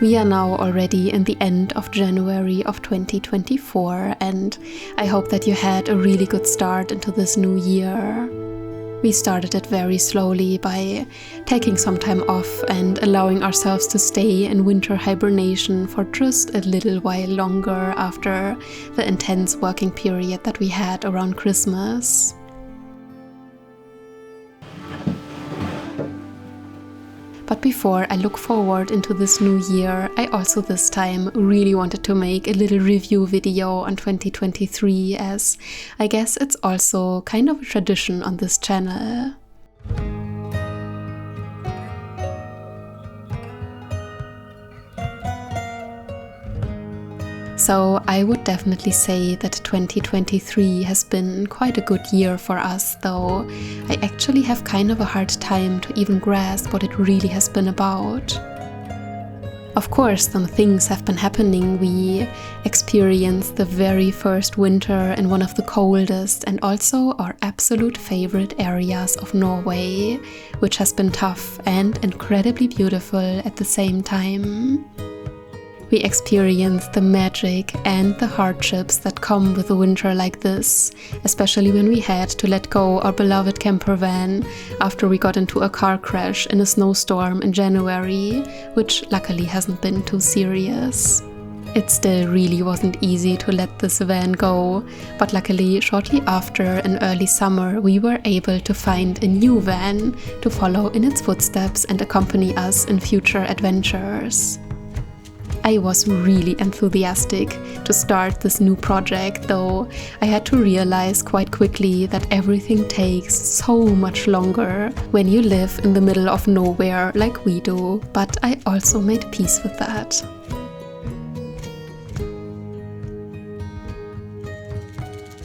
We are now already in the end of January of 2024, and I hope that you had a really good start into this new year. We started it very slowly by taking some time off and allowing ourselves to stay in winter hibernation for just a little while longer after the intense working period that we had around Christmas. But before I look forward into this new year, I also this time really wanted to make a little review video on 2023, as I guess it's also kind of a tradition on this channel. So I would definitely say that 2023 has been quite a good year for us, though I actually have kind of a hard time to even grasp what it really has been about. Of course, some things have been happening. We experienced the very first winter in one of the coldest and also our absolute favorite areas of Norway, which has been tough and incredibly beautiful at the same time. We experienced the magic and the hardships that come with a winter like this, especially when we had to let go our beloved camper van after we got into a car crash in a snowstorm in January, which luckily hasn't been too serious. It still really wasn't easy to let this van go, but luckily shortly after in early summer we were able to find a new van to follow in its footsteps and accompany us in future adventures. I was really enthusiastic to start this new project, though I had to realize quite quickly that everything takes so much longer when you live in the middle of nowhere like we do, but I also made peace with that.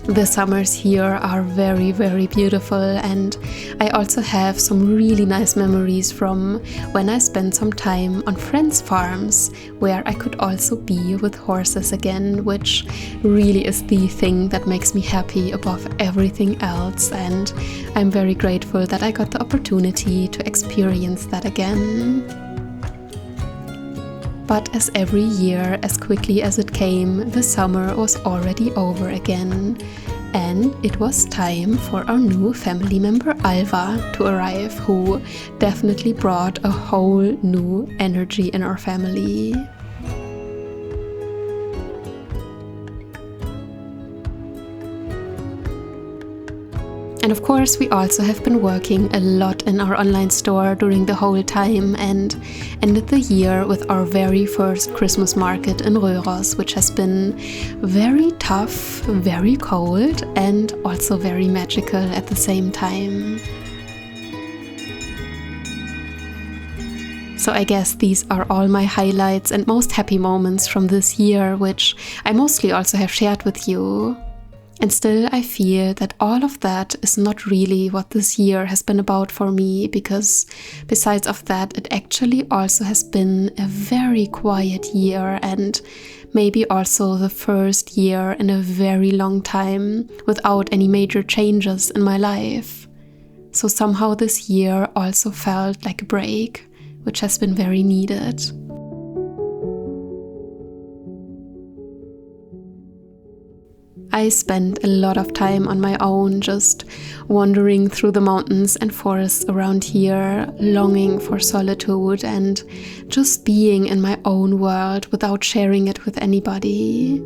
The summers here are very, very beautiful, and I also have some really nice memories from when I spent some time on friends' farms, where I could also be with horses again, which really is the thing that makes me happy above everything else, and I'm very grateful that I got the opportunity to experience that again. But as every year, as quickly as it came, the summer was already over again. And it was time for our new family member Alva to arrive, who definitely brought a whole new energy in our family. And of course, we also have been working a lot in our online store during the whole time, and ended the year with our very first Christmas market in Røros, which has been very tough, very cold, and also very magical at the same time. So I guess these are all my highlights and most happy moments from this year, which I mostly also have shared with you. And still I feel that all of that is not really what this year has been about for me, because besides of that, it actually also has been a very quiet year, and maybe also the first year in a very long time without any major changes in my life. So somehow this year also felt like a break, which has been very needed. I spent a lot of time on my own, just wandering through the mountains and forests around here, longing for solitude and just being in my own world without sharing it with anybody.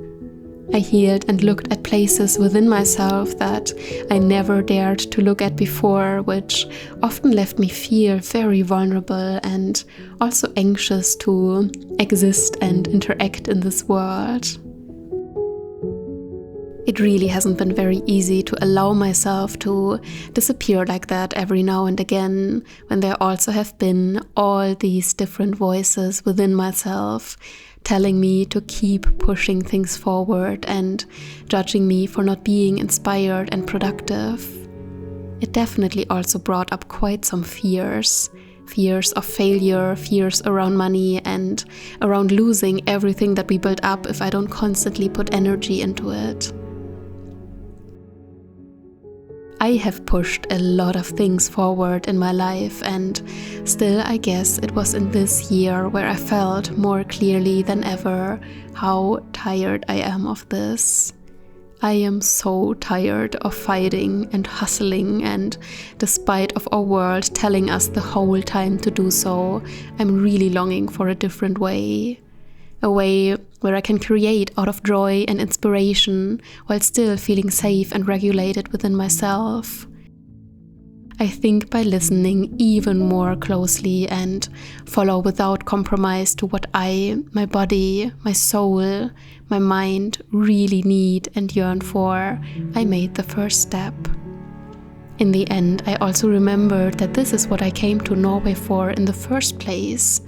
I healed and looked at places within myself that I never dared to look at before, which often left me feel very vulnerable and also anxious to exist and interact in this world. It really hasn't been very easy to allow myself to disappear like that every now and again, when there also have been all these different voices within myself telling me to keep pushing things forward and judging me for not being inspired and productive. It definitely also brought up quite some fears. Fears of failure, fears around money, and around losing everything that we built up if I don't constantly put energy into it. I have pushed a lot of things forward in my life, and still I guess it was in this year where I felt more clearly than ever how tired I am of this. I am so tired of fighting and hustling, and despite of our world telling us the whole time to do so, I'm really longing for a different way. A way where I can create out of joy and inspiration while still feeling safe and regulated within myself. I think by listening even more closely and follow without compromise to what I, my body, my soul, my mind really need and yearn for, I made the first step. In the end, I also remembered that this is what I came to Norway for in the first place.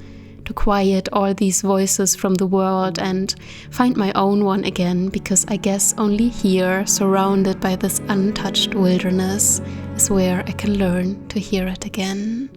To quiet all these voices from the world and find my own one again, because I guess only here, surrounded by this untouched wilderness, is where I can learn to hear it again.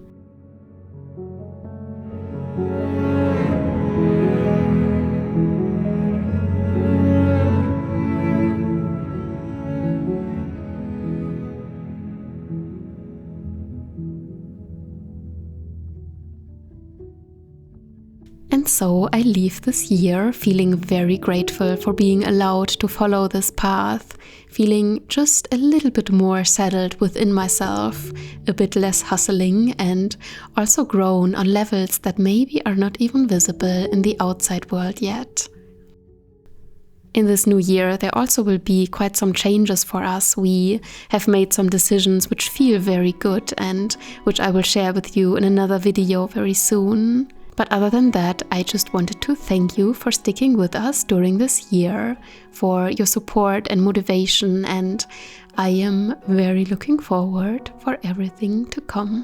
And so I leave this year feeling very grateful for being allowed to follow this path, feeling just a little bit more settled within myself, a bit less hustling, and also grown on levels that maybe are not even visible in the outside world yet. In this new year, there also will be quite some changes for us. We have made some decisions which feel very good and which I will share with you in another video very soon. But other than that, I just wanted to thank you for sticking with us during this year, for your support and motivation, and I am very looking forward for everything to come.